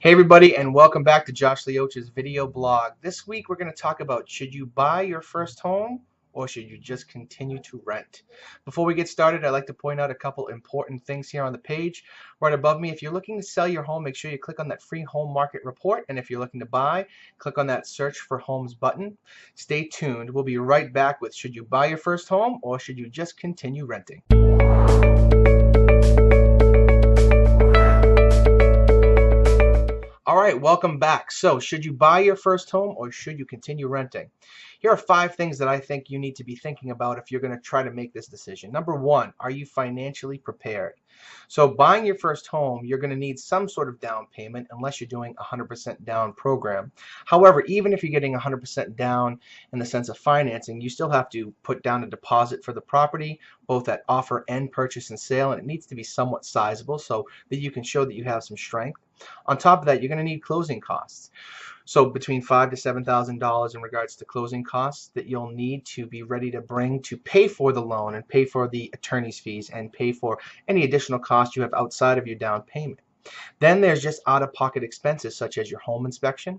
Hey everybody, and welcome back to Josh Lioce's video blog. This week we're going to talk about, should you buy your first home or should you just continue to rent? Before we get started, I'd like to point out a couple important things here on the page. Right above me, if you're looking to sell your home, make sure you click on that free home market report, and if you're looking to buy, click on that search for homes button. Stay tuned. We'll be right back with, should you buy your first home or should you just continue renting? All right, welcome back. So, should you buy your first home or should you continue renting? Here are 5 things that I think you need to be thinking about if you're going to try to make this decision. Number 1, are you financially prepared? So, buying your first home, you're going to need some sort of down payment unless you're doing a 100% down program. However, even if you're getting 100% down in the sense of financing, you still have to put down a deposit for the property, both at offer and purchase and sale, and it needs to be somewhat sizable so that you can show that you have some strength. On top of that, you're going to need closing costs. So between $5,000 to $7,000 in regards to closing costs that you'll need to be ready to bring to pay for the loan and pay for the attorney's fees and pay for any additional costs you have outside of your down payment. Then there's just out-of-pocket expenses such as your home inspection,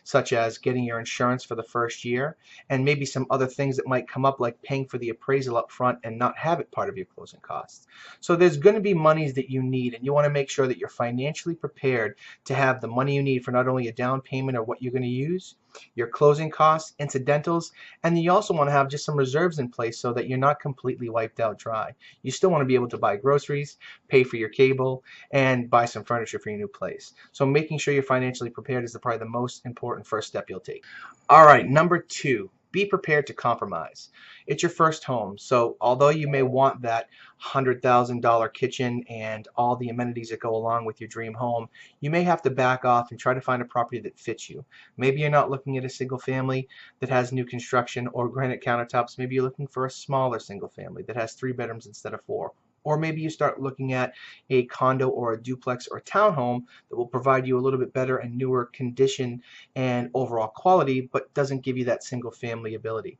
such as getting your insurance for the first year, and maybe some other things that might come up like paying for the appraisal up front and not have it part of your closing costs. So there's going to be monies that you need, and you want to make sure that you're financially prepared to have the money you need for not only a down payment or what you're going to use, your closing costs, incidentals, and then you also want to have just some reserves in place so that you're not completely wiped out dry. You still want to be able to buy groceries, pay for your cable, and buy some furniture for your new place. So making sure you're financially prepared is probably the most important first step you'll take. All right, number 2. Be prepared to compromise. It's your first home, so although you may want that $100,000 kitchen and all the amenities that go along with your dream home, you may have to back off and try to find a property that fits you. Maybe you're not looking at a single family that has new construction or granite countertops. Maybe you're looking for a smaller single family that has 3 bedrooms instead of 4. Or maybe you start looking at a condo or a duplex or a townhome that will provide you a little bit better and newer condition and overall quality, but doesn't give you that single family ability.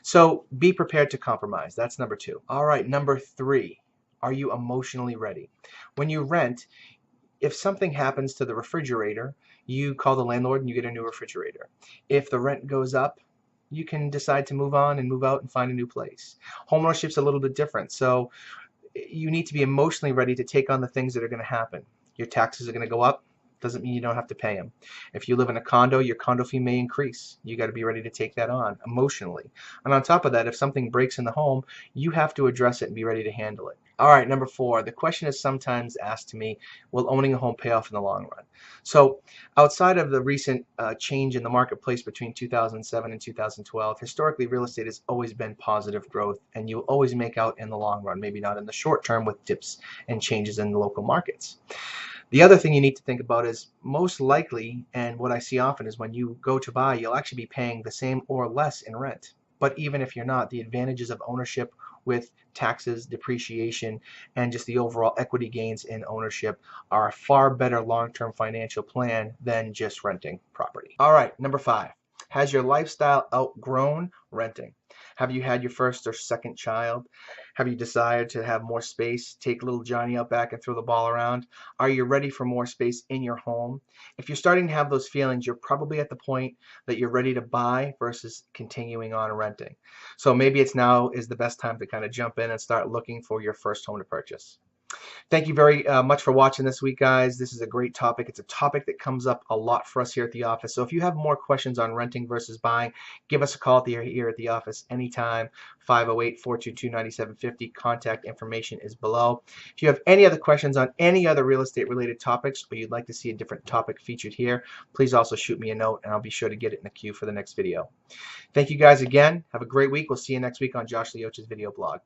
So be prepared to compromise. That's number 2. All right, number 3. Are you emotionally ready? When you rent, if something happens to the refrigerator, you call the landlord and you get a new refrigerator. If the rent goes up, you can decide to move on and move out and find a new place. Homeownership's a little bit different, so you need to be emotionally ready to take on the things that are going to happen. Your taxes are going to go up. Doesn't mean you don't have to pay them. If you live in a condo, your condo fee may increase. You got to be ready to take that on emotionally. And on top of that, if something breaks in the home, you have to address it and be ready to handle it. All right, number 4. The question is sometimes asked to me, will owning a home pay off in the long run? So outside of the recent change in the marketplace between 2007 and 2012, historically real estate has always been positive growth, and you'll always make out in the long run, maybe not in the short term with dips and changes in the local markets. The other thing you need to think about is most likely, and what I see often is when you go to buy, you'll actually be paying the same or less in rent. But even if you're not, the advantages of ownership with taxes, depreciation, and just the overall equity gains in ownership are a far better long-term financial plan than just renting property. All right, number 5. Has your lifestyle outgrown renting? Have you had your first or second child? Have you decided to have more space, take little Johnny out back and throw the ball around? Are you ready for more space in your home? If you're starting to have those feelings, you're probably at the point that you're ready to buy versus continuing on renting. So maybe it's now is the best time to kind of jump in and start looking for your first home to purchase. Thank you very much for watching this week, guys. This is a great topic. It's a topic that comes up a lot for us here at the office. So if you have more questions on renting versus buying, give us a call here at the office anytime. 508-422-9750. Contact information is below. If you have any other questions on any other real estate related topics, or you'd like to see a different topic featured here, please also shoot me a note and I'll be sure to get it in the queue for the next video. Thank you guys again. Have a great week. We'll see you next week on Josh Lioce's video blog.